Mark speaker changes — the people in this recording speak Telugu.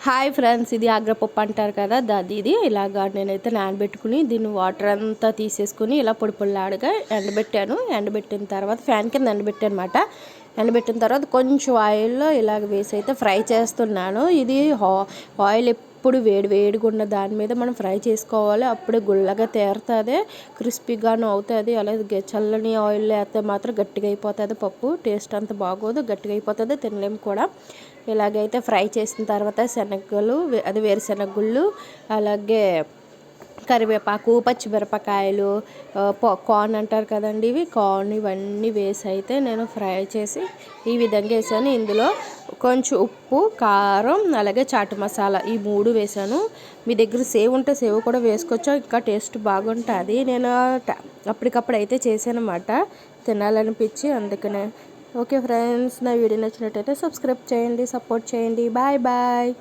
Speaker 1: హాయ్ ఫ్రెండ్స్, ఇది ఆగ్రపప్పు అంటారు కదా, ఇది ఇలాగా నేనైతే నానబెట్టుకుని దీన్ని వాటర్ అంతా తీసేసుకుని ఇలా పొడి పొడిలాడుగా ఎండబెట్టాను. ఎండబెట్టిన తర్వాత ఫ్యాన్ కింద ఎండబెట్టాను అనమాట. ఎండబెట్టిన తర్వాత కొంచెం ఆయిల్లో ఇలాగ వేసి అయితే ఫ్రై చేస్తున్నాను. ఇది ఆయిల్ ఎప్పుడు వేడిగా ఉన్న దాని మీద మనం ఫ్రై చేసుకోవాలి. అప్పుడే గుల్లగా తేరుతుంది, క్రిస్పీగాను అవుతుంది. అలాగే చల్లని ఆయిల్ వేస్తే మాత్రం గట్టిగా అయిపోతుంది పప్పు. టేస్ట్ అంత బాగోదు, గట్టిగా అయిపోతుంది, తినలేము కూడా. ఇలాగైతే ఫ్రై చేసిన తర్వాత శనగలు, అది వేరుశనగుళ్ళు, అలాగే కరివేపాకు, పచ్చిమిరపకాయలు, కార్న్ అంటారు కదండి, ఇవి కార్న్, ఇవన్నీ వేసి అయితే నేను ఫ్రై చేసి ఈ విధంగా వేసాను. ఇందులో కొంచెం ఉప్పు, కారం, అలాగే చాట్ మసాలా, ఈ 3 వేసాను. మీ దగ్గర సేవ్ ఉంటే సేవ్ కూడా వేసుకోవచ్చు, ఇంకా టేస్ట్ బాగుంటుంది. నేను అప్పటికప్పుడు అయితే చేశానమాట, తినాలనిపించి, అందుకనే. ఓకే ఫ్రెండ్స్, నా వీడియో నచ్చినట్టయితే సబ్స్క్రైబ్ చేయండి, సపోర్ట్ చేయండి. Bye bye.